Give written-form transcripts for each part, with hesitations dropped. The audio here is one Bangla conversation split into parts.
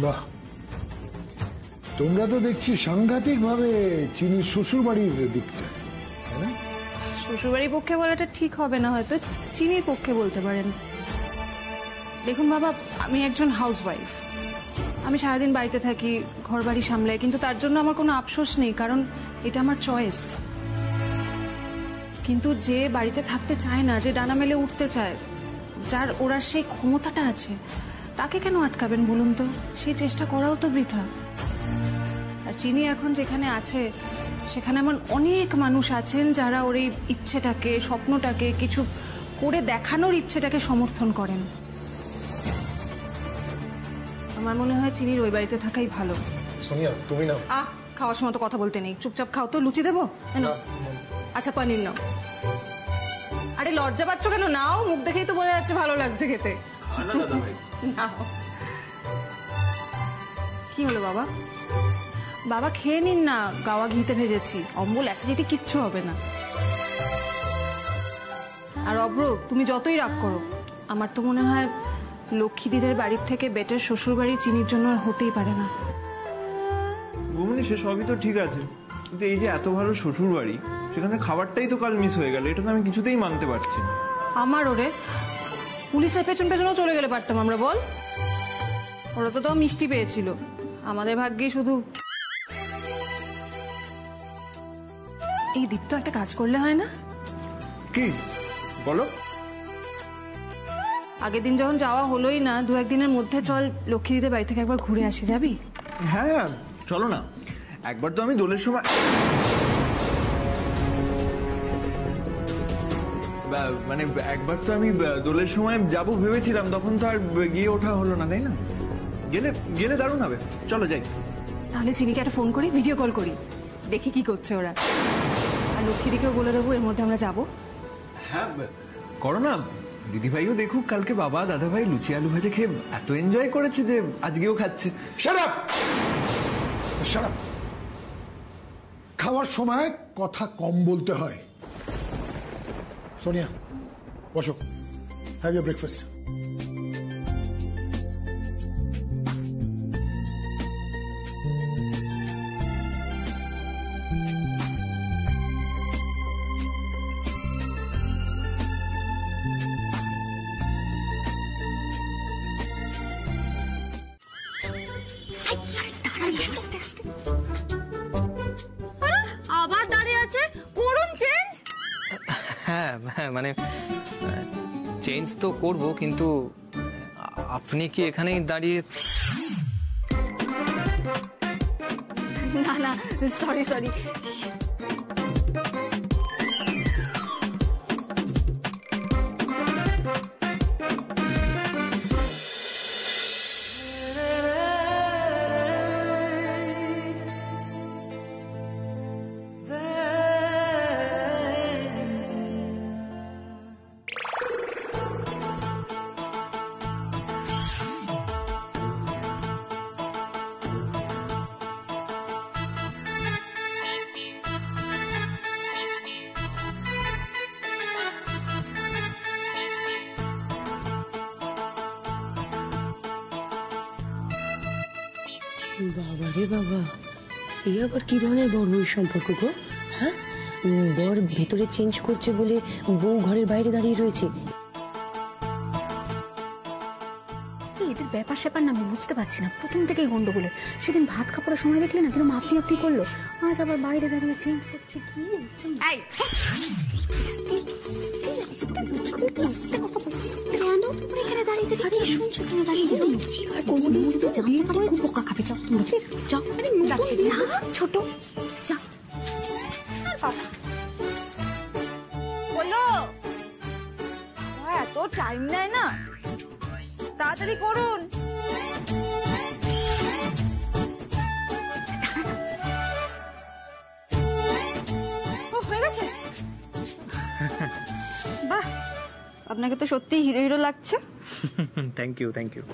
বাহ, তোমরা তো দেখছি সাংঘাতিক ভাবে চিনির শ্বশুর বাড়ির দিকটা, তাই না? শ্বশুর বাড়ির পক্ষে বলাটা ঠিক হবে না, হয়তো চিনির পক্ষে বলতে পারেন। দেখুন বাবা, আমি একজন হাউসওয়াইফ, আমি সারাদিন বাড়িতে থাকি, ঘর বাড়ি সামলাই, কিন্তু তার জন্য আমার কোনো আফসোস নেই, কারণ এটা আমার চয়েস। কিন্তু যে বাড়িতে থাকতে চায় না, যে ডানা মেলে উঠতে চায়, যার ওরার সেই ক্ষমতাটা আছে, তাকে কেন আটকাবেন বলুন তো? সেই চেষ্টা করাও তো বৃথা। আর চিনি এখন যেখানে আছে সেখানে এমন অনেক মানুষ আছেন যারা ওর এই ইচ্ছেটাকে, স্বপ্নটাকে, কিছু করে দেখানোর ইচ্ছেটাকে সমর্থন করেন। আমার মনে হয় চিনির ওই বাড়িতে থাকাই ভালো। সোনিয়া, তুমি না। খাওয়ার সময় তো কথা বলতে নেই, চুপচাপ খাও তো। লুচি দেবো? আচ্ছা, পনির নাও। আরে লজ্জা পাচ্ছ কেন? নাও, মুখ দেখেই তো বোঝা যাচ্ছে ভালো লাগছে খেতে। নাও। কি হলো বাবা? বাবা খেয়ে নিন না, গাওয়া ঘিতে ভেজেছি, অম্বল অ্যাসিডিটি কিচ্ছু হবে না। আর অব্র, তুমি যতই রাগ করো, আমার তো মনে হয় লক্ষ্মী দিদের বাড়ির থেকে বেটার শ্বশুর বাড়ি চিনির জন্য আর হতেই পারে না। বৌমনি, সে সবই তো ঠিক আছে, কিন্তু এই যে এত ভালো শ্বশুর বাড়ি, সেখানে খাবারটাই তো কাল মিস হয়ে গেল, এটা তো আমি কিছুতেই মানতে পারছি না। আমার ওরে পুলিশের পেছন পেছনও চলে গেলে পারতাম আমরা, বল? ওরা তো তাও মিষ্টি পেয়েছিল, আমাদের ভাগ্যে শুধু এই দীপ্ত একটা কাজ করলে হয় না? কি বলো? আগের দিন যখন যাওয়া হলোই না, দু একদিনের মধ্যে চল লক্ষ্মী দিদের বাড়ি থেকে একবার ঘুরে আসি, যাবি? হ্যাঁ চলো না, একবার তো আমি দোলের সময় মানে একবার তো আমি দোলের সময় যাব ভেবেছিলাম, তখন তো আর গিয়ে ওঠা হলো না, তাই না? গেলে গেলে দারুণ হবে, চলো যাই। তাহলে চিনিকে একটা ফোন করি, ভিডিও কল করি, দেখি কি করছে ওরা। আর লক্ষ্মীদিকেও বলে দেবো এর মধ্যে আমরা যাবো। হ্যাঁ করো না, দিদিভাইও দেখুক, কালকে বাবা দাদাভাই লুচি আলু ভাজা খেয়ে এত এনজয় করেছে যে আজকেও খাচ্ছে। Shut up! Shut up! খাওয়ার সময় কথা কম বলতে হয়। সোনিয়া, বসো, হ্যাভ ইউর ব্রেকফাস্ট। আবার দাঁড়িয়ে আছে, করুন চেঞ্জ। হ্যাঁ মানে চেঞ্জ তো করব, কিন্তু আপনি কি এখানেই দাঁড়িয়ে? না না, সরি সরি। বাবা রে বাবা, এই আবার কি ধরনের বড় বই সম্পর্ক গো? হ্যাঁ, বর ভেতরে চেঞ্জ করছে বলে বউ ঘরের বাইরে দাঁড়িয়ে রয়েছে। এদের ব্যাপার স্যাপার না আমি বুঝতে পারছি না, প্রথম থেকেই গন্ডগোলে। সেদিন ভাত কাপড়ের সময় দেখলে না কিরকম আপনি আপনি করলো, আজ আবার বাইরে দাঁড়িয়ে চেঞ্জ করছে। কি কেন তোমরা এখানে দাঁড়িয়ে দাঁড়িয়ে শুনছো? তুমি দাঁড়িয়ে বোকা খাবে, যাও তোমরা, যাও। যাচ্ছে যা ছোট, যা। বলো, এত টাইম নেয় না, তাড়াতাড়ি করুন। হয়ে গেছে? বাহ, আপনাকে তো সত্যি হিরো হিরো লাগছে। Thank you thank you.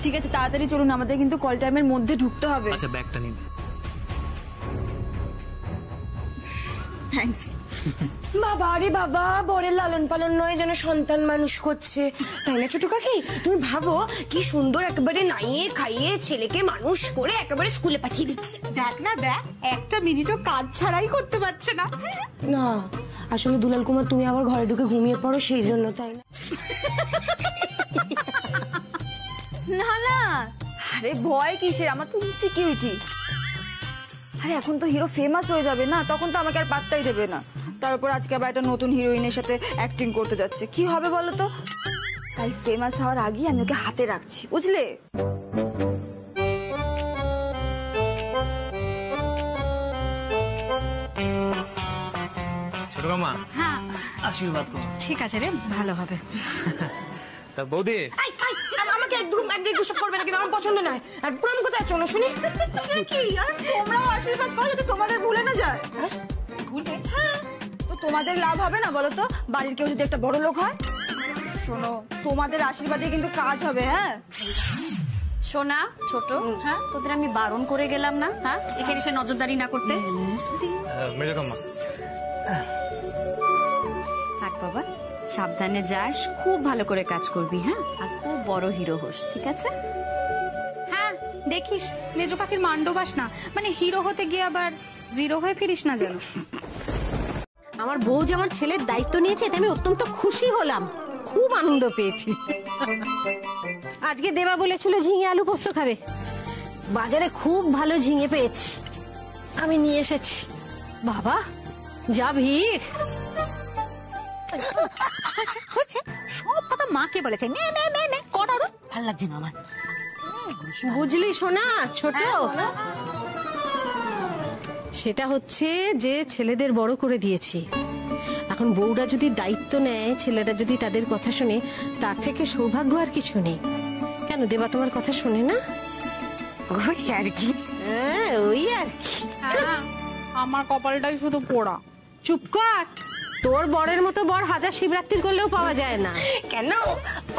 ঠিক আছে, তাড়াতাড়ি চলুন, আমাদের কিন্তু কল টাইমের মধ্যে ঢুকতে হবে। আচ্ছা, ব্যাগটা নিন। থ্যাঙ্কস। বাবা রে বাবা, বরের লালন পালন নয় যেন সন্তান মানুষ করছে, তাই না ছোট কাকি? তুমি ভাবো কি সুন্দর একেবারে নাইয়ে খাইয়ে ছেলেকে মানুষ করে একেবারে স্কুলে পাঠিয়ে দিচ্ছে। দেখ না দেখ, একটা মিনিটও কাজ ছাড়াই করতে পারছে না। না আসলে দুলাল কুমার তুমি আবার ঘরে ঢুকে ঘুমিয়ে পড়ো সেই জন্য, তাই না? না না, আরে ভয় কিসের, আমার তো ইনসিকিউরিটি। আরে এখন তো হিরো ফেমাস হয়ে যাবে না, তখন তো আমাকে আর পাত্তাই দেবে না। তার উপর আজকে আবার একটা নতুন হিরোইনের সাথে অ্যাক্টিং করতে যাচ্ছে, কি হবে বলো তো? তাই ফেমাস হওয়ার আগেই আমি ওকে হাতে রাখছি, বুঝলে? ছোট মামা, হ্যাঁ আশীর্বাদ করো। ঠিক আছে রে, ভালো হবে। তা বৌদি, আমাকে একদম সব করবে না, কিন্তু আমার পছন্দ নয়। আর প্রণাম কোথায় চলো শুনি। কি আর তোমরাও আশীর্বাদ করো যাতে তোমাদের ভুলে না যায়। ভুলে? হ্যাঁ, তো তোমাদের লাভ হবে না বলো তো, বাড়ির কেউ যদি একটা বড় লোক হয়? শোনো, তোমাদের আশীর্বাদে কিন্তু কাজ হবে। হ্যাঁ সোনা ছোট, হ্যাঁ তোদের আমি বারণ করে গেলাম না, হ্যাঁ এখানে এসে নজরদারি না করতে। মেজকাম্মা, থাক বাবা, সাবধানে যাস, খুব ভালো করে কাজ করবি, হ্যাঁ আর খুব বড় হিরো হোস, ঠিক আছে? হ্যাঁ দেখিস মেজো কাকির মান্ডবাস না, মানে হিরো হতে গিয়ে আবার জিরো হয়ে ফিরিস না যেন। আমার বউ যে আমার ছেলের দায়িত্ব নিয়েছে এতে আমি অত্যন্ত খুশি হলাম, খুব আনন্দ পেয়েছি। আজকে দেবা বলেছিল ঝিঙে আলু পোস্ত খাবে, বাজারে খুব ভালো ঝিঙে পেয়েছি, আমি নিয়ে এসেছি। বাবা যা ভিড়! আচ্ছা হচ্ছে, সব কথা মাকে বলেছে, নে নে নে নে কটা, ভালো লাগছে না আমার। বুঝলি শোনা ছোট, সেটা হচ্ছে যে ছেলেদের বড় করে দিয়েছি, এখন বউরা যদি দায়িত্ব নেয়, ছেলেরা যদি তাদের কথা শুনে, তার থেকে সৌভাগ্য আর কিছু নেই। কেন দেবা তোমার কথা শুনে না? ওই আর কি। হ্যাঁ ওই আর কি। আমার কপালটাই শুধু পোড়া। চুপ কর, তোর বরের মতো বর হাজার শিবরাত্রি করলেও পাওয়া যায় না। কেন?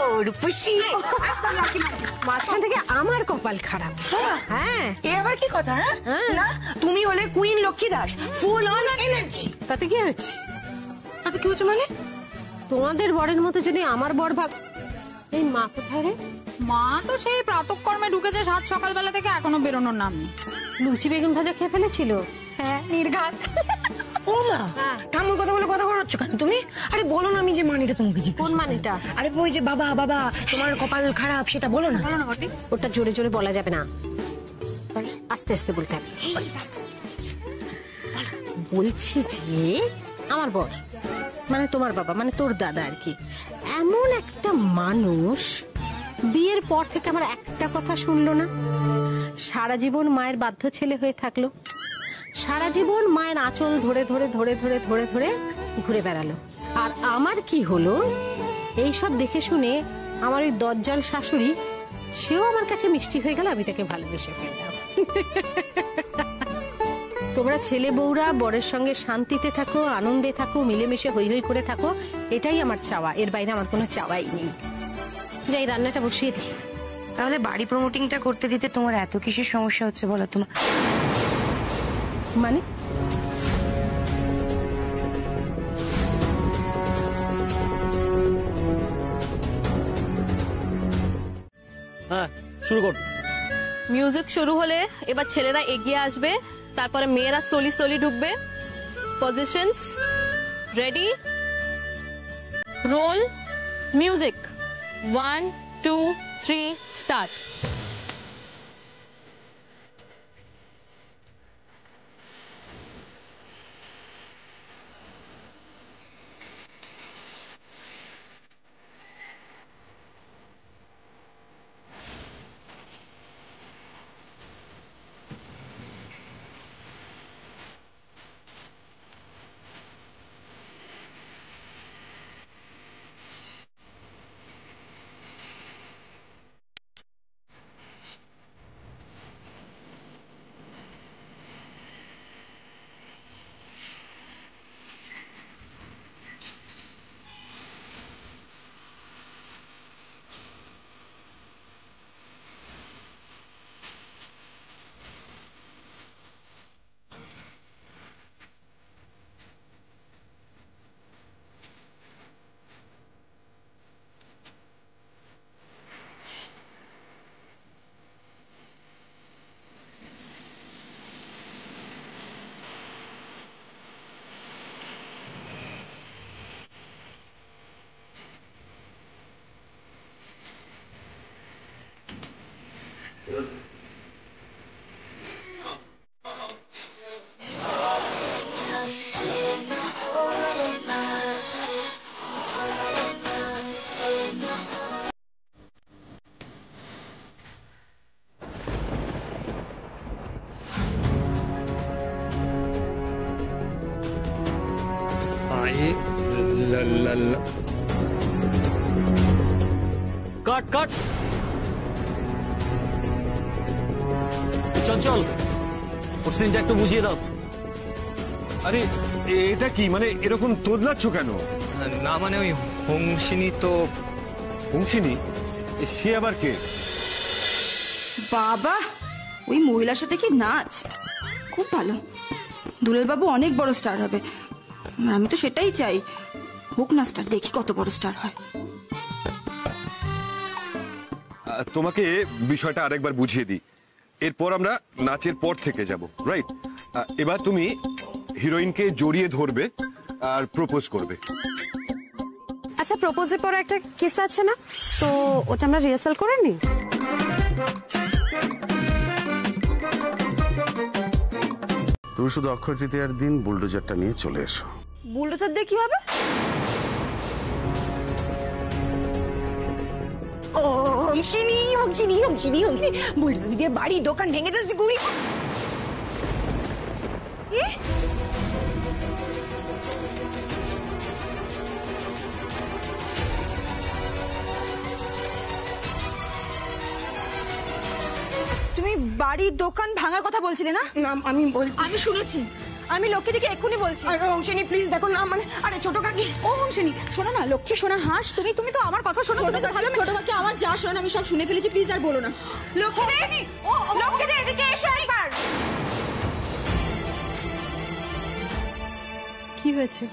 ওরপুষি মাঝখান থেকে আমার কপাল খারাপ। হ্যাঁ এ আবার কি কথা? হ্যাঁ না, তুমি হলে queen Lakshmi Das, full on energy. তাতে কি হচ্ছে? তাতে কি হচ্ছে মানে? তোমাদের বরের মতো যদি আমার বর ভাগ। এই মা কোথায় রে? মা তো সেই প্রাতঃকর্মে ঢুকেছে, সাত সকালবেলা থেকে এখনো বেরোনোর নাম নেই। লুচি বেগুন ভাজা খেয়ে ফেলেছিল। হ্যাঁ নির্ঘাত। ও মা, ঠাম্মুর কথা বলে কথা করাচ্ছ কেন তুমি? আরে বলো না, আমি যে মানিটা তোমাকে জিজ্ঞেস। কোন মানেটা? আরে ওই যে বাবা বাবা তোমার কপাল খারাপ সেটা বলো না। ওটা জোরে জোরে বলা যাবে না, আস্তে আস্তে বলতে হবে। বলছি যে আমার বর মানে তোমার বাবা মানে তোর দাদা আর কি, এমন একটা মানুষ বিয়ের পর থেকে আমার একটা কথা শুনলো না, সারা জীবন মায়ের বাধ্য ছেলে হয়ে থাকলো, সারা জীবন মায়ের আঁচল ধরে ধরে ধরে ধরে ধরে ধরে ঘুরে বেড়ালো। আর আমার কি হলো, এইসব দেখে শুনে আমার ওই দজ্জাল শাশুড়ি, সেও আমার কাছে মিষ্টি হয়ে গেল, আমি তাকে ভালোবেসে ফেললাম। তোমরা ছেলে বউরা বরের সঙ্গে শান্তিতে থাকো, আনন্দে থাকো, মিলেমিশে হই হই করে থাকো, এটাই আমার চাওয়া, এর বাইরে আমার কোনো চাওয়াই নেই। যাই রান্নাটা বসিয়ে দিই। তাহলে বাড়ি প্রমোটিংটা করতে দিতে তোমার এত কিসের সমস্যা হচ্ছে বলো তোমার? মানে হ্যাঁ শুরু কর। মিউজিক শুরু হলে এবার ছেলেরা এগিয়ে আসবে, তারপরে মেয়েরা স্লোলি স্লোলি ঢুকবে। Positions ready, roll, music, 1 2 3 start. Cut cut চল চল ওর সিনটা একটু বুঝিয়ে দাও। আরে এটা কি মানে এরকম তোদলাচ্ছ কেন? না মানে ওই হংসিনী তো। হংসিনী? সে আবার কে? বাবা, ওই মহিলার সাথে কি নাচ! খুব ভালো, দুলাল বাবু অনেক বড় স্টার হবে। আমি তো সেটাই চাই, হোক না স্টার, দেখি কত বড় স্টার হয়। তোমাকে বিষয়টা আরেকবার বুঝিয়ে দিই, এরপর আমরা নাচের পর থেকে যাব, রাইট? এবার তুমি হিরোইনকে জড়িয়ে ধরবে আর প্রপোজ করবে। আচ্ছা, প্রপোজের পর একটা কিস আছে না, তো ওটা আমরা রিহার্সাল করে নিই। তুমি শুধু অক্ষয় তৃতীয়ার দিন বুলডোজারটা নিয়ে চলে এসো। বুলডোজার দিয়ে কি হবে? হংসিনী হংসিনী হংসিনী হংসিনী বুলডোজার দিয়ে বাড়ি দোকান ভেঙে যাচ্ছে গুড়ি। তুমি বাড়ির দোকান ভাঙার কথা বলছিলে না? না আমি শুনেছি, আমি লক্ষ্মী দিকে এক্ষুনি বলছি। আরে হংসিনী প্লিজ দেখো না, মানে আরে ছোট কাকি। ও হংসিনী, শোনো না, লক্ষ্মী শোনা হাঁস, তুমি তো আমার কথা শোনো। ছোট কাকি আমার যা শোনো আমি সব শুনে ফেলেছি, প্লিজ আর বলো না। লক্ষ্মী, ও লক্ষ্মী দি, এদিকে এসো একবার। কি হয়েছে?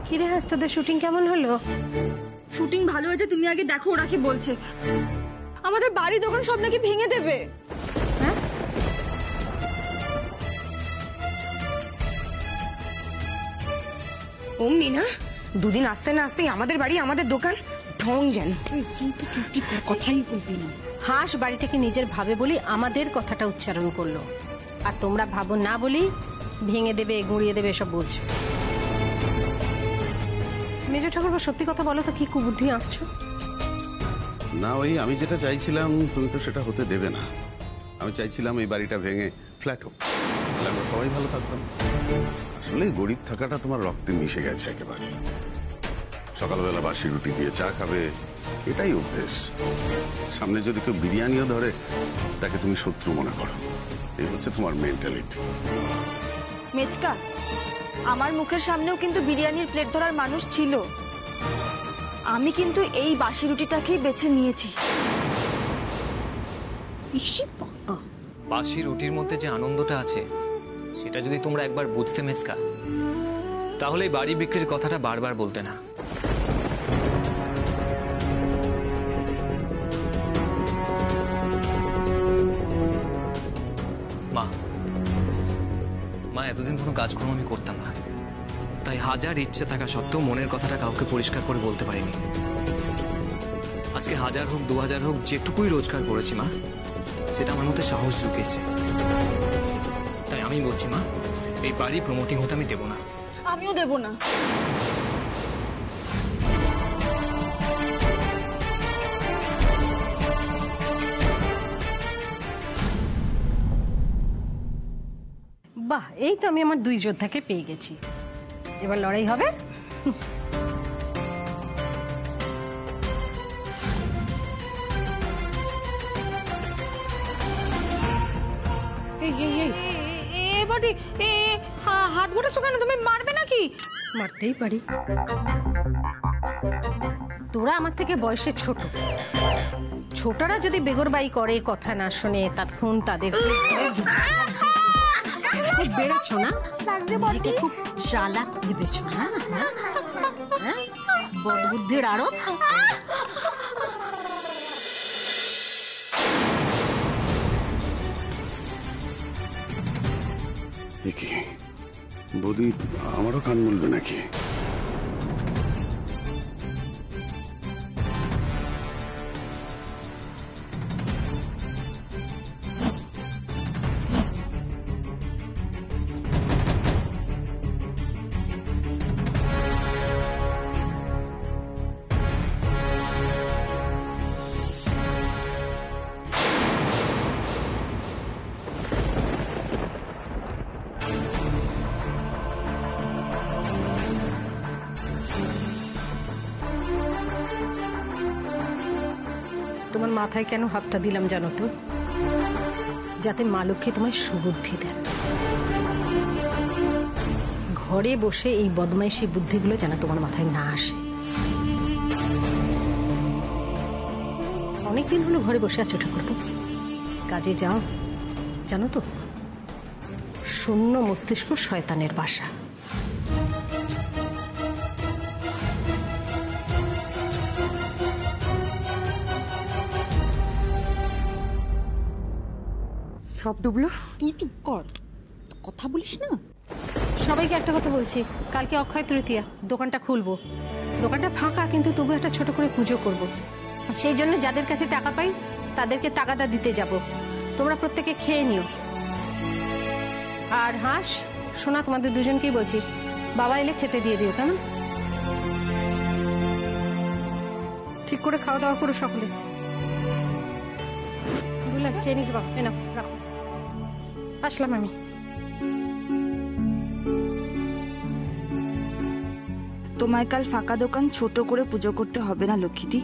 কিরে হাস, তোদের শুটিং কেমন হলো? শুটিং ভালো হয়েছে, তুমি আগে দেখো ওরা কি বলছে। আমাদের বাড়ি দোকান সব নাকি ভেঙে দেবে। হ্যাঁ, অমনি না, দুদিন আসতে না আসতেই আমাদের বাড়ি আমাদের দোকান ঢং যেন। কথাই বলবি না। হাঁস বাড়িটাকে নিজের ভাবে বলি আমাদের কথাটা উচ্চারণ করলো, আর তোমরা ভাবো না বলি ভেঙে দেবে, গুঁড়িয়ে দেবে, এসব বলছো। মেজর ঠাকুর, সত্যি কথা বলো তো, কি কুবুদ্ধি আঁটছো? না, ওই আমি যেটা চাইছিলাম তুমি তো সেটা হতে দেবে না। আমি চাইছিলাম এই বাড়িটা ভেঙে ফ্ল্যাট হোক, তাহলে আমরা সবাই ভালো থাকতাম। আসলে গরিব থাকাটা তোমার রক্তে মিশে গেছে একেবারে। সকালবেলা বাসি রুটি দিয়ে চা খাবে, এটাই অভ্যেস। সামনে যদি কেউ বিরিয়ানিও ধরে তাকে তুমি শত্রু মনে করো, এই হচ্ছে তোমার মেন্টালিটি। মেচকা, আমার মুখের সামনেও কিন্তু বিরিয়ানির প্লেট ধরার মানুষ ছিল। আমি কিন্তু এই বাসি রুটিটাকেই বেছে নিয়েছি। বাসি রুটির মধ্যে যে আনন্দটা আছে সেটা যদি তোমরা একবার বুঝতে মেচকা, তাহলে এই বাড়ি বিক্রির কথাটা বারবার বলতে না। মা, এতদিন কোনো কাজকর্ম আমি করতাম না, তাই হাজার ইচ্ছে থাকা সত্ত্বেও মনের কথাটা কাউকে পরিষ্কার করে বলতে পারিনি। আজকে 1000 হোক 2000 হোক যেটুকুই রোজগার করেছি মা, সেটা আমার মধ্যে সাহস জুগিয়েছে। তাই আমি বলছি মা, এই বাড়ি প্রমোটিং হতে আমি দেবো না। আমিও দেবো না। বাহ, এই তো আমি আমার দুই যোদ্ধাকে পেয়ে গেছি, এবার লড়াই হবে। হাত গোটাছো কেন? তুমি মারবে নাকি? মারতেই পারি, তোরা আমার থেকে বয়সে ছোট, ছোটরা যদি বেগরবাই করে, কথা না শোনে, তখন তাদের খুব বেড়েছো না? নিজেকে খুব চালাক ভেবেছো না? হ্যাঁ, বদবুদ্ধির আরো। কি বৌদি আমারও কান বলবে নাকি? তোমার মাথায় কেন হাতটা দিলাম জানো তো? যাতে মা লক্ষ্মী তোমায় সুবুদ্ধি দেন। ঘরে বসে এই বদমাইশি বুদ্ধিগুলো যেন তোমার মাথায় না আসে। অনেকদিন হলো ঘরে বসে আছো ঠাকুরপো, কাজে যাও। জানো তো, শূন্য মস্তিষ্ক শয়তানের বাসা। সব ডুবলো। তুই চুপ কর, কথা বলিস না। সবাইকে একটা কথা বলছি, কালকে অক্ষয় তৃতীয়া, দোকানটা খুলবো। দোকানটা ফাঁকা, কিন্তু তবু একটা ছোট করে পুজো করব। সেই জন্য যাদের কাছে টাকা পাই তাদেরকে টাকাটা দিতে যাব। তোমরা প্রত্যেকে খেয়ে নিও। আর হাঁস সোনা, তোমাদের দুজনকেই বলছি, বাবা এলে খেতে দিয়ে দিও, কেমন? ঠিক করে খাওয়া দাওয়া করো সকলে। বুঝলে, খেয়ে নিতে পারো। এনাও, রাখো। আসলাম আমি। তোমায় কাল ফাঁকা দোকান ছোট করে পুজো করতে হবে না লক্ষ্মীদি।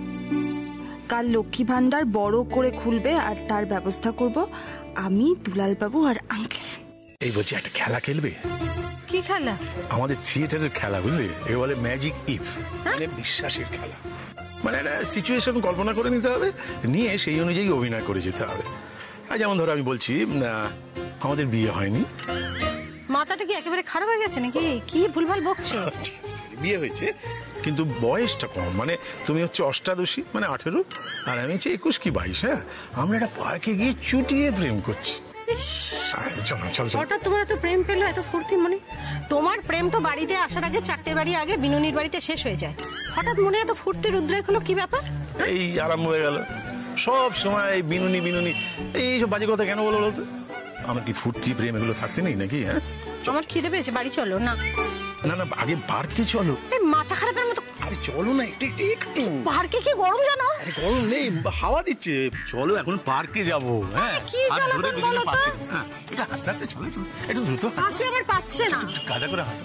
কাল লক্ষ্মী ভান্ডার বড় করে খুলবে, আর তার ব্যবস্থা করব আমি, দুলালবাবু আর আঙ্কেল। এই বলছি, একটা খেলা খেলবে? কি খেলা? আমাদের থিয়েটারের খেলা, বুঝলে? একে বলে ম্যাজিক ইফ, মানে বিশ্বাসের খেলা। মানে একটা সিচুয়েশন কল্পনা করে নিতে হবে, নিয়ে সেই অনুযায়ী অভিনয় করে যেতে হবে। আর যেমন ধরো আমি বলছি, আমাদের বিয়ে হয়নি। মাথাটা কি একেবারে খারাপ হয়ে গেছে নাকি? কি ভুলভাল বকছো? বিয়ে হয়েছে, কিন্তু বয়সটা কম। মানে তুমি হচ্ছে অষ্টাদশী, মানে 18, আর আমি হচ্ছে 21 কি 22। হ্যাঁ, আমরা একটা পার্কে গিয়ে চুটিয়ে প্রেম করছি। হঠাৎ তোমার এত প্রেম পেলো, এত ফুর্তি মনে? তোমার প্রেম তো বাড়িতে আসার আগে 4টে বাড়ি আগে বিনুনির বাড়িতে শেষ হয়ে যায়। হঠাৎ মনে এত ফুর্তির উদ্রেক হলো, কি ব্যাপার? এই আরম্ভ হয়ে গেল সব সময় বিনুনি বিনুনি, এইসব বাজে কথা কেন বলো বলতো? আমার কি ফুর্তি প্রেম এগুলো থাকতে নেই নাকি? হ্যাঁ, আমার খিদে পেয়েছে, বাড়ি চলো। না না না, আগে পার্কে চলো। এই মাথা খারাপের মতো। আরে চলো না, একটু একটু। পার্কে কি গরম জানো? আরে গরম নেই, হাওয়া দিচ্ছে। চলো এখন পার্কে যাবো। হ্যাঁ, কি চলো বলো তো? এটা আস্তে আস্তে চলো, একটু দ্রুত। হাসি আমার পাচ্ছে না। কাদা করে হাঁটো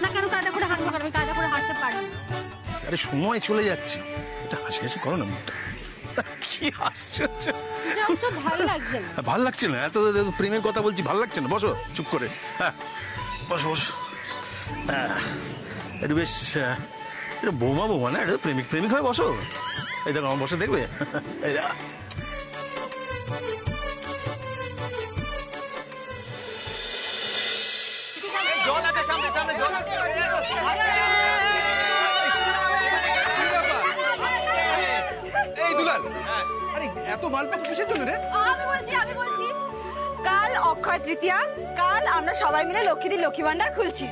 না। কেন কাদা করে হাঁটবো? কারণ কাদা করে হাঁটতে পারি। আরে সময় চলে যাচ্ছে, এটা হাসি হাসি করো না মুখটা। কি আশ্চর্য, ভালো লাগছে না। ভাল লাগছে না? এত প্রেমের কথা বলছি, ভাল লাগছে না? বসো চুপ করে। হ্যাঁ, বসো বসো। একটু বেশ বৌমা বৌমা না, একটু প্রেমিক প্রেমিক হয়ে বসো। এই দেখো আমার বসে দেখবে। এই দেখো, জল আছে সামনে, সামনে জল আছে। এই দুলাল, আরে এত মালপত্র কিসের জন্য রে? আমি বলছি কাল অক্ষয় তৃতীয়া, কাল আমরা সবাই মিলে লক্ষ্মীদির লক্ষ্মী ভান্ডার খুলছি।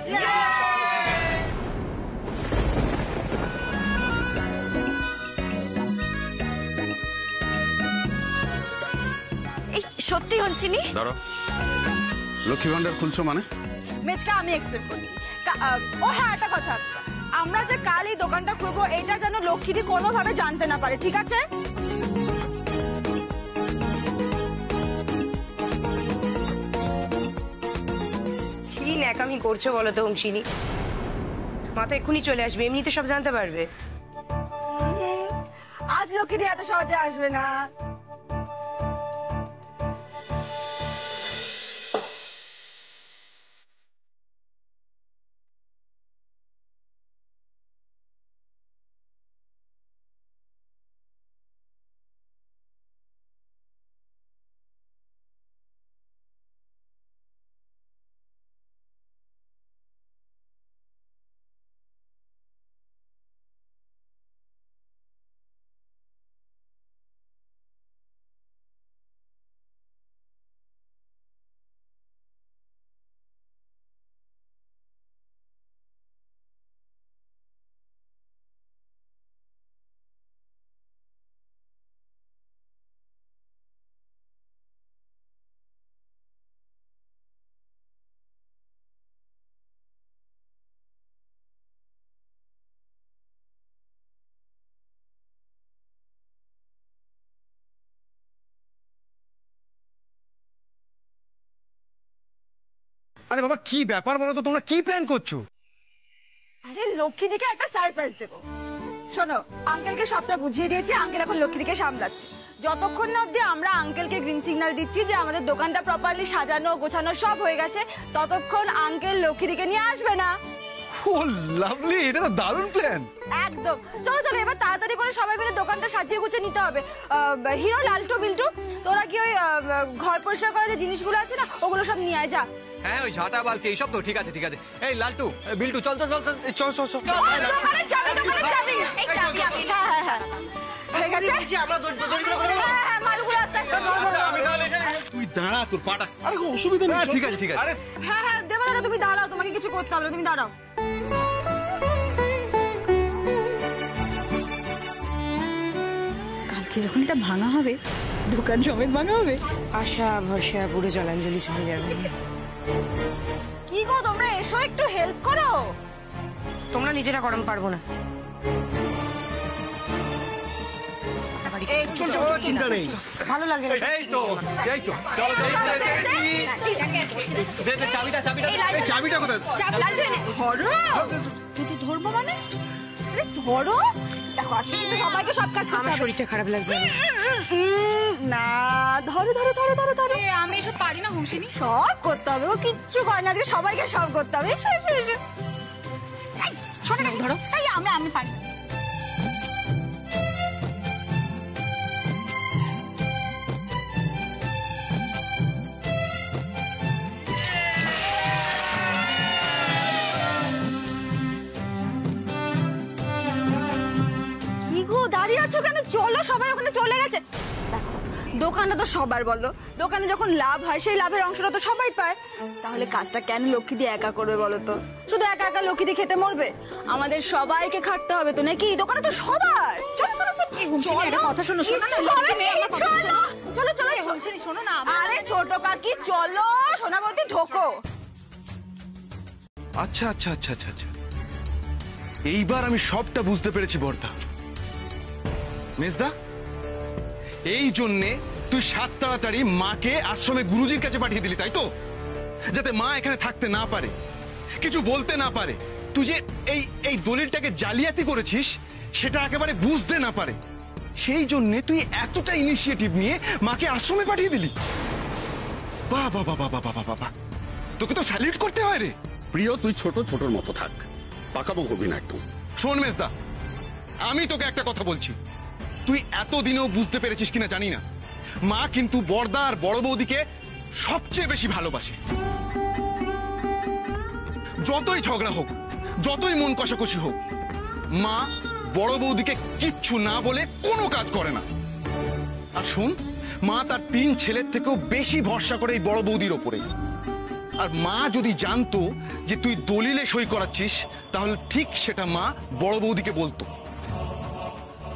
এই সত্যি হচ্ছিনি? ধরো, লক্ষ্মী ভান্ডার খুলছো মানে? মেজকে আমি এক্সপেক্ট করছি। ও হ্যাঁ, একটা কথা, আমরা যে কাল এই দোকানটা খুলবো এটা যেন লক্ষ্মীদি কোনোভাবে জানতে না পারে, ঠিক আছে? কি ন্যাকামি করছো বলো তো অংশিনী? মাথা এক্ষুনি চলে আসবে, এমনিতে সব জানতে পারবে। আজ লক্ষ্মীদি এত সহজে আসবে না। বাবা কি ব্যাপার বলো তো, তোমরা কি প্ল্যান করছো? আরে লক্ষ্মীদিকে একটা সারপ্রাইজ দেবো। শোনো, আঙ্কেলকে সবটা বুঝিয়ে দিয়েছি, আঙ্কেল এখন লক্ষ্মীদিকে সামলাচ্ছে। যতক্ষণ না অব্দি আমরা আঙ্কেলকে গ্রিন সিগন্যাল দিচ্ছি যে আমাদের দোকানটা প্রপারলি সাজানো গোছানো সব হয়ে গেছে, ততক্ষণ আঙ্কেল লক্ষ্মীদিকে নিয়ে আসবে না। ও লাভলি, এটা তো দারুণ প্ল্যান। একদম। চলো চলো এবার তাড়াতাড়ি করে সবাই মিলে দোকানটা সাজিয়ে গুছিয়ে নিতে হবে। হিরো, লালটু, বিল্টু, তোরা কি ওই ঘর পরিষ্কার করার যে জিনিসগুলো আছে না ওগুলো সব নিয়ে আয়, যা। হ্যাঁ, ওই ঝাঁটা বালতি এইসব তো ঠিক আছে ঠিক আছে। এই লালটু, বিল্টু, চল চল চল চল চল চল চল। দোকানের চাবি, দোকানের চাবি। এই চাবি আমি। হ্যাঁ হ্যাঁ হ্যাঁ হয়ে গেছে। আমরা দড়িগুলো করে হ্যাঁ হ্যাঁ মালগুলো আস্তে আস্তে ধরবো। তুই দাঁড়া, তোর পাটা। আরে কোনো অসুবিধা নেই, ঠিক আছে ঠিক আছে। হ্যাঁ হ্যাঁ দেবা দাদা তুমি দাঁড়াও, তোমাকে কিছু করতে হবে না, তুমি দাঁড়াও। কালকে যখন এটা ভাঙা হবে, দোকান সমেত ভাঙা হবে। আশা ভরসা পুরো জলাঞ্জলি চলে যাবে। কি গো তোমরা এসো একটু হেল্প করো। তোমরা নিজেরা গরম পারবো না। চিন্তা নেই, ভালো লাগছে না। এই তো এই তো চলো দে দে চাবিটা চাবিটা। এই চাবিটা কোথায়? ধরো। তুই ধরবো মানে? আরে ধরো। দেখো আজকে কিন্তু সবাইকে সব কাজ করতে আমার হবে। শরীরটা খারাপ লাগছে। না ধরো ধরো ধরো ধরো ধরো। আমি এসব পারি না হুঁশিনি। সব করতে হবে, ও কিচ্ছু করে না, আজকে সবাইকে সব করতে হবে। এসো এসো এসো। ছোট ধরো। এই আমি পারি। কি গো দাঁড়িয়ে আছো কেন? চলো, সবাই ওখানে চলে গেছে। দেখো দোকানটা তো সবার, বলো দোকানে যখন লাভ হয় সেই লাভের অংশটা তো সবাই পায়। তাহলে কাজটা কেন লক্ষ্মী দিয়ে একা করবে বলো তো? শুধু একা একা লক্ষ্মী দিয়ে খেতে মরবে? আমাদের সবাইকে খাটতে হবে তো নাকি? দোকানে তো সবার। চলো চলো চলো। একটা কথা শোনো, শোনো না, লক্ষ্মী মেয়ে আমার কথা শোনো। চলো চলো হুঁশিনি শোনো না। আরে ছোট কাকি চলো, সোনাবতী ঢোকো। আচ্ছা আচ্ছা আচ্ছা আচ্ছা আচ্ছা, এইবার আমি সবটা বুঝতে পেরেছি বর্দা। মেজদা, এই জন্যে তুই সাত তাড়াতাড়ি মাকে আশ্রমে গুরুজির কাছে পাঠিয়ে দিলি, তাই তো? যাতে মা এখানে থাকতে না পারে, কিছু বলতে না পারে। তুই যে এই দলিলটাকে জালিয়াতি করেছিস সেটা একেবারে বুঝতে না পারে, সেই জন্যে তুই এতটা ইনিশিয়েটিভ নিয়ে মাকে আশ্রমে পাঠিয়ে দিলি। বাহ বাহ বাহ বাহ বাহ বাহ বাহ, তোকে তো স্যালিউট করতে হয় রে। প্রিয়, তুই ছোট ছোটর মতো থাক, পাকাবো হবি না একদম। শোন মেজদা, আমি তোকে একটা কথা বলছি, তুই এতদিনেও বুঝতে পেরেছিস কিনা জানি না, মা কিন্তু বড়দা আর বড় বৌদিকে সবচেয়ে বেশি ভালোবাসে। যতই ঝগড়া হোক, যতই মন কষাকষি হোক, মা বড় বৌদিকে কিচ্ছু না বলে কোনো কাজ করে না। আর শোন, মা তার 3 ছেলের থেকেও বেশি ভরসা করে এই বড় বৌদির ওপরে। আর মা যদি জানতো যে তুই দলিলে সই করাচ্ছিস, তাহলে ঠিক সেটা মা বড় বৌদিকে বলতো।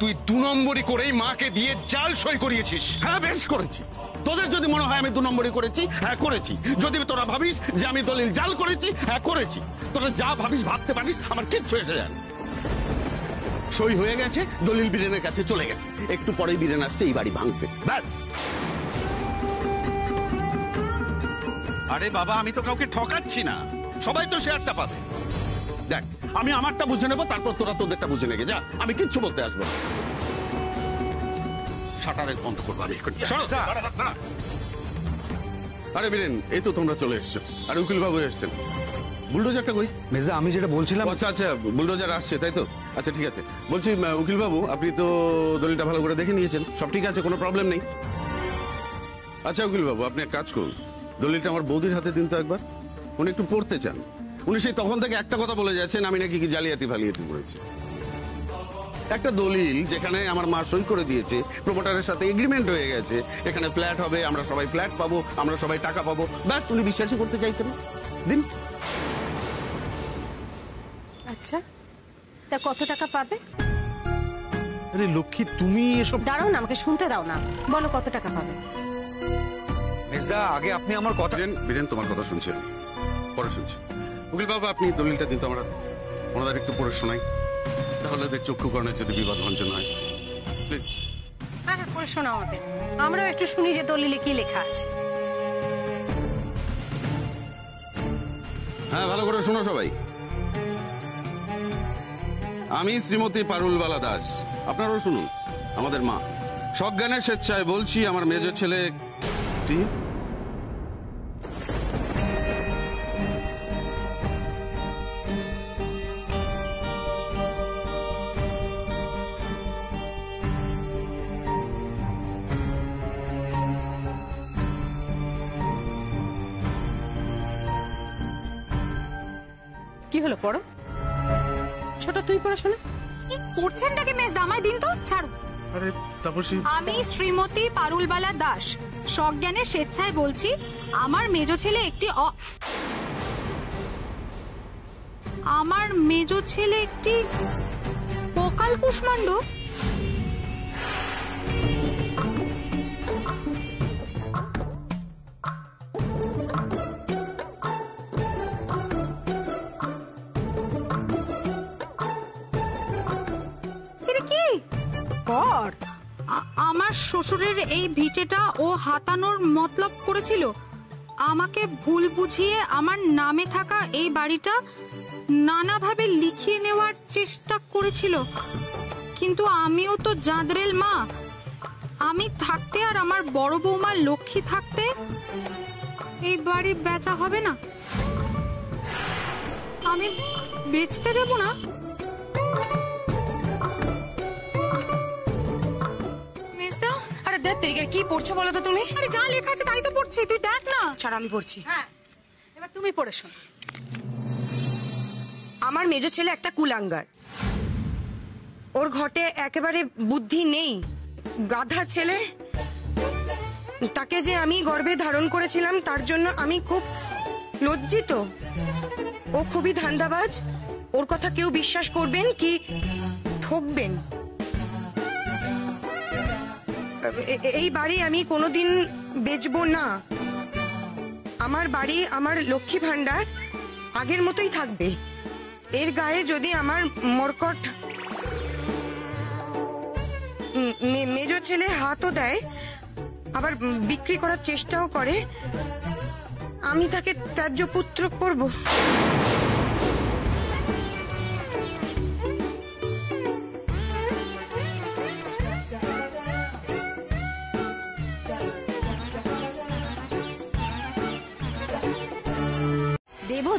তুই 2 নম্বরই করেই মাকে দিয়ে জাল সই করিয়েছিস। হ্যাঁ, বেশ করেছি। তোদের যদি মনে হয় আমি 2 নম্বরই করেছি, হ্যাঁ করেছি। যদি তোরা ভাবিস যে আমি দলিল জাল করেছি, হ্যাঁ করেছি। তোরা যা ভাবিস ভাবতে পারিস, আমার কিচ্ছু এসে যায় না। সই হয়ে গেছে, দলিল বীরেনের কাছে চলে গেছে, একটু পরেই বীরেন আসছে এই বাড়ি ভাঙতে, ব্যাস। আরে বাবা, আমি তো কাউকে ঠকাচ্ছি না, সবাই তো শেয়ারটা পাবে। দেখ, আমি আমারটা বুঝে নেবো, তারপর তোরা তোদেরটা বুঝে নেবে। যা, আমি কিচ্ছু বলতে আসবো না। শাটারে বন্ধ করবো আমি। আরে বীরেন, এই তো তোমরা চলে এসছো। আরে উকিল বাবু এসছেন। বুলডোজারটা কই? মেজদা, আমি যেটা বলছিলাম। আচ্ছা আচ্ছা, বুলডোজার আসছে তাই তো? আচ্ছা ঠিক আছে। বলছি উকিল বাবু, আপনি তো দলিলটা ভালো করে দেখে নিয়েছেন, সব ঠিক আছে, কোনো প্রবলেম নেই। আচ্ছা উকিল বাবু, আপনি এক কাজ করুন, দলিলটা আমার বৌদির হাতে দিন তো একবার। উনি একটু পড়তে চান। উনি সেই তখন থেকে একটা কথা বলে যাচ্ছেন, আমি নাকি কি জালিয়াতি ফালিয়াতি করেছি। একটা দলিল যেখানে আমার মা সই করে দিয়েছে, প্রমোটারের সাথে এগ্রিমেন্ট হয়ে গেছে, এখানে ফ্ল্যাট হবে, আমরা সবাই ফ্ল্যাট পাবো, আমরা সবাই টাকা পাবো, ব্যাস উনি বিশ্বাসই করতে চাইছেন। দিন। আচ্ছা, তা কত টাকা পাবে? আরে লক্ষ্মী, তুমি এসব দাঁড়াও না, আমাকে শুনতে দাও না। বলো কত টাকা পাবে। মেজদা, আগে আপনি আমার কথা। বীরেন, তোমার কথা শুনছি আমি, পরে শুনছি। উকিল বাবু, আপনি দলিলটা দিন তো আমরা ওনাদের একটু পড়ে শোনাই, তাহলে ওদের চক্ষুকরণের যদি বিবাদ ভঞ্জন হয়, প্লিজ। হ্যাঁ হ্যাঁ, পড়ে শোনাও আমাদের, আমরাও একটু শুনি যে দলিলে কি লেখা আছে। হ্যাঁ, ভালো করে শোনো সবাই। আমি শ্রীমতী পারুলবালা দাস, আপনারাও শুনুন, আমাদের মা। সজ্ঞানের স্বেচ্ছায় বলছি, আমার মেজর ছেলে কি হলো, পড়ো। ছোট তুই পড়াশোনা কি করছেনটাকে মেজদা, আমায় দিন তো, ছাড়ো। আরে তাপসী, আমি শ্রীমতী পারুলবালা দাস সজ্ঞানের স্বেচ্ছায় বলছি, আমার মেজ ছেলে একটি বকাল কুষ্মাণ্ড। আমার শ্বশুরের এই ভিটেটা ও হাতানোর মতলব করেছিল, আমাকে ভুল বুঝিয়ে আমার নামে থাকা এই বাড়িটা নানাভাবে লিখিয়ে নেওয়ার চেষ্টা করেছিল। কিন্তু আমিও তো জাঁদরেল মা, আমি থাকতে আর আমার বড় বৌমা লক্ষ্মী থাকতে এই বাড়ি বেচা হবে না, আমি বেচতে দেব না। আরে দেখ কি পড়ছো বলো তো তুমি? আরে যা লেখা আছে তাই তো পড়ছি, তুই দেখ না। ছাড়, আমি পড়ছি। হ্যাঁ, এবার তুমি পড়ে শোনো। আমার মেজ ছেলে একটা কুলাঙ্গার, ওর ঘটে একেবারে বুদ্ধি নেই, গাধা ছেলে। তাকে যে আমি গর্ভে ধারণ করেছিলাম তার জন্য আমি খুব লজ্জিত। ও খুবই ধান্দাবাজ, ওর কথা কেউ বিশ্বাস করবেন কি ঠকবেন? এই বাড়ি আমি কোনোদিন বেচবো না। আমার বাড়ি, আমার লক্ষ্মী ভান্ডার আগের মতোই থাকবে। এর গায়ে যদি আমার মরকট মেজ ছেলে হাতও দেয়, আবার বিক্রি করার চেষ্টাও করে, আমি তাকে ত্যায্য পুত্র করব।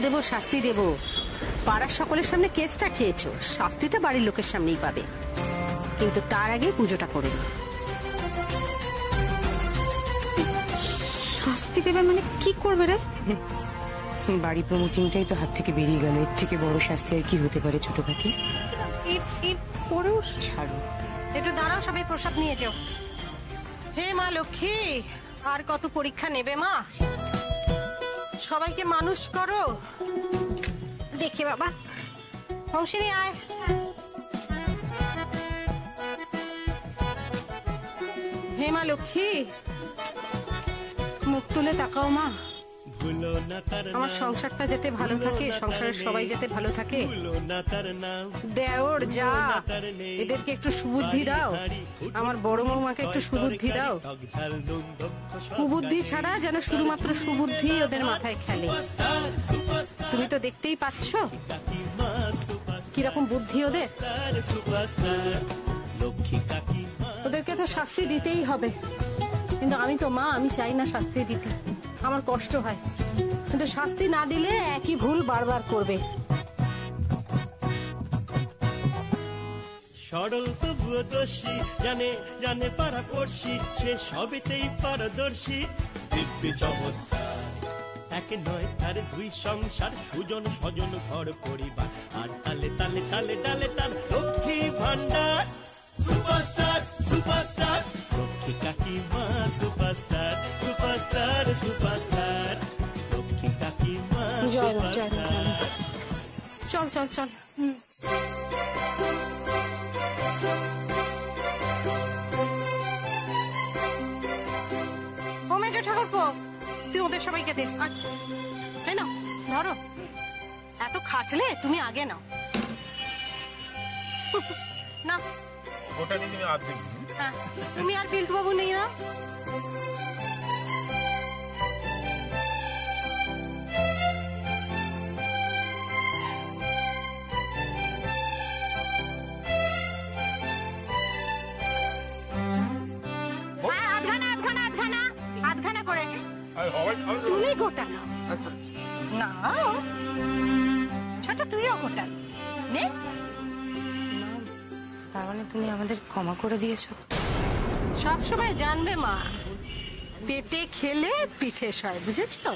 দেব শাস্তি দেব। পাড়ার সকলের সামনে কেসটা খেয়েছো, শাস্তিটা বাড়ির লোকের সামনেই পাবে, কিন্তু তার আগে পুজোটা করে নি। শাস্তি দেবে মানে কি করবে রে? বাড়ি প্রমোটিংটাই তো হাত থেকে বেরিয়ে গেল, এর থেকে বড় শাস্তি আর কি হতে পারে ছোট পাখি? ছাড়ো, একটু দাঁড়াও, সবাই প্রসাদ নিয়ে যাও। হে মা লক্ষ্মী, আর কত পরীক্ষা নেবে মা? সবাইকে মানুষ করো। দেখি বাবা, হংসিনী আয়। হে মা লক্ষ্মী, মুখ তুলে তাকাও মা। আমার সংসারটা যাতে ভালো থাকে, সংসারের সবাই যাতে ভালো থাকে। দেওর যা, এদেরকে একটু সুবুদ্ধি দাও, আমার বড় বৌমাকে একটু সুবুদ্ধি দাও। কুবুদ্ধি ছাড়া যেন শুধুমাত্র সুবুদ্ধি ওদের মাথায় খেলে। তুমি তো দেখতেই পাচ্ছ কিরকম বুদ্ধি ওদের। ওদেরকে তো শাস্তি দিতেই হবে, কিন্তু আমি তো মা, আমি চাই না শাস্তি দিতে, আমার কষ্ট হয়, কিন্তু শাস্তি না দিলে একই ভুল বারবার করবে। সরল তবুও দোষী, জানে জানে পাড়া পড়শি, সে সবেতেই পারদর্শী। দিব্য চমৎকার, এক নয় তার দুই সংসার, সুজন স্বজন ঘর পরিবার, আর তালে তালে তালে তালে তাল লক্ষ্মী ভান্ডার। সুপারস্টার সুপারস্টার লক্ষ্মী কাকিমা, সুপারস্টার সুপারস্টার সুপারস্টার লক্ষ্মী কাকিমা, সুপারস্টার। চল চল চল। ও মেজো ঠাকুরপো, তুই ওদের সবাইকে দে। আচ্ছা, এই নাও ধরো। এত খাটলে তুমি আগে নাও। না ওটা নিয়ে তুমি আধ দিন। হ্যাঁ, তুমি আর পিন্টু বাবু নিয়ে নাও। করে তুমি গোটা নাও। আচ্ছা না ছোট তুইও গোটা নে। তার মানে তুমি আমাদের ক্ষমা করে দিয়েছো? সব সময় জানবে মা, পেটে খেলে পিঠে সয়, বুঝেছো?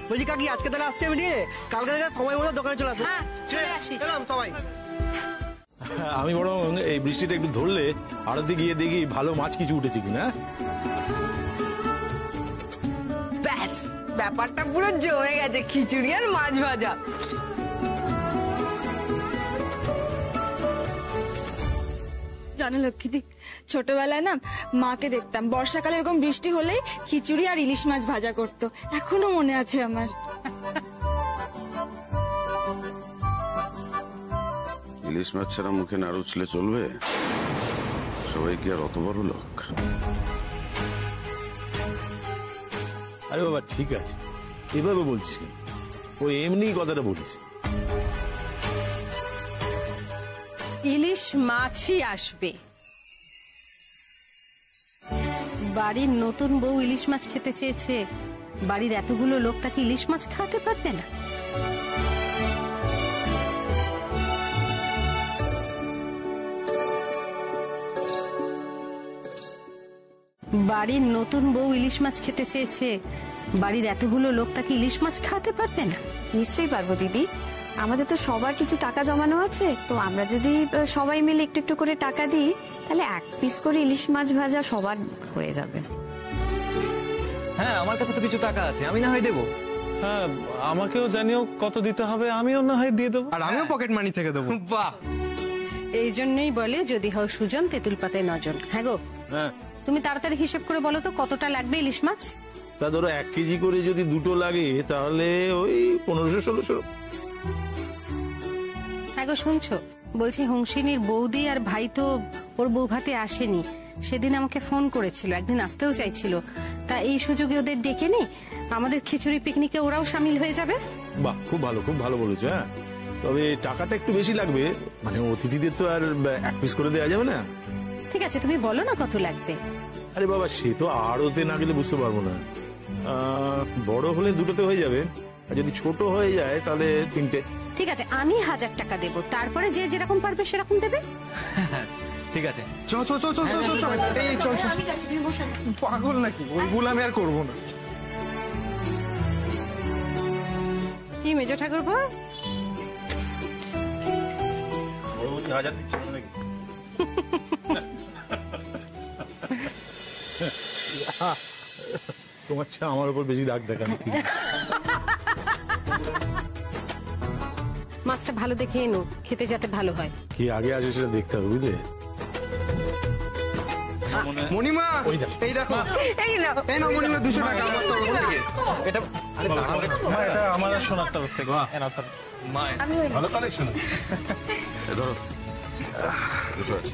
বলছি কাকি আজকে তাহলে আসছি আমি নিয়ে, কালকে থেকে সময় মতো দোকানে চলে আসবো। হ্যাঁ চলে আসিস। এলাম সবাই। আমি বরং এই বৃষ্টিটা একটু ধরলে আড়তে গিয়ে দেখি ভালো মাছ কিছু উঠেছে কিনা। ব্যাস ব্যাপারটা পুরো জমে গেছে, খিচুড়ি আর মাছ ভাজা। জানো লক্ষ্মীদি, ছোটবেলায় না মাকে দেখতাম বর্ষাকালে এরকম বৃষ্টি হলেই খিচুড়ি আর ইলিশ মাছ ভাজা করতো, এখনো মনে আছে আমার। ইলিশ মাছ ছাড়া মুখে না রুচলে চলবে? সবাই কি আর অত বড় লোক? আরে বাবা ঠিক আছে, এভাবে বলছিস কেন? ও এমনি কথাটা বলিস। ইলিশ মাছই আসবে। বাড়ির নতুন বউ ইলিশ মাছ খেতে চেয়েছে, বাড়ির এতগুলো লোক তাকে ইলিশ মাছ খাওয়াতে পারবে না? বাড়ির নতুন বউ ইলিশ মাছ খেতে চেয়েছে, বাড়ির এতগুলো লোক তাকে ইলিশ মাছ খাওয়াতে পারবে না? নিশ্চয়ই পারবো দিদি, আমাদের তো সবার কিছু টাকা জমানো আছে, তো আমরা যদি সবাই মিলে একটু একটু করে টাকা দিই তাহলে 1 পিস করে ইলিশ মাছ ভাজা সবার হয়ে যাবে। হ্যাঁ আমার কাছে তো কিছু টাকা আছে, আমি না হয় দেবো। হ্যাঁ আমাকেও জানিও কত দিতে হবে, আমিও না হয় দিয়ে দেবো। আর আমিও পকেট মানি থেকে দেবো। বাহ, এই জন্যই বলে যদি হও সুজন তেঁতুল পাতায় নজন। হ্যাঁ গো, হ্যাঁ তুমি তাড়াতাড়ি হিসেব করে বলো তো কতটা লাগবে ইলিশ মাছ? তা ধরো 1 কেজি করে যদি দুটো লাগে তাহলে ওই 1500-1600। হ্যাঁ গো শুনছো, বলছি হুংসিনীর বৌদি আর ভাই তো ওর বউ ভাতে আসেনি, সেদিন আমাকে ফোন করেছিল, একদিন আসতেও চাইছিল। তা এই সুযোগে ওদের ডেকে নি, আমাদের খিচুড়ি পিকনিকে ওরাও সামিল হয়ে যাবে। বাহ খুব ভালো বলেছো। হ্যাঁ তবে টাকাটা একটু বেশি লাগবে, মানে অতিথিদের তো আর 1 পিস করে দেওয়া যাবে না। ঠিক আছে তুমি বলো না কত লাগবে। আরে বাবা সে তো আড়তে না গেলে বুঝতে পারবো না, বড় হলে দুটোতে হয়ে যাবে, আর যদি ছোট হয়ে যায় তাহলে 3টে। ঠিক আছে আমি 1000 টাকা দেবো, তারপরে যে যেরকম পারবে সেরকম দেবে। ঠিক আছে চল পাগল নাকি? ওই ভুল আমি আর করবো না। কি মেজো ঠাকুরপো, হাজার দিচ্ছে নাকি? তোমার চেয়ে আমার উপর বেশি রাগ দেখানো। মাছটা ভালো দেখে এনো, খেতে যাতে ভালো হয়। কি আগে আসে সেটা দেখতে হবে বুঝলে। মণিমা এই দেখো, এই নাও মণিমা 200 টাকা আমার তরফ থেকে। এটা এটা আমার সোনার তরফ থেকে। মা ভালো কালেকশন। ধরো 200 আছে।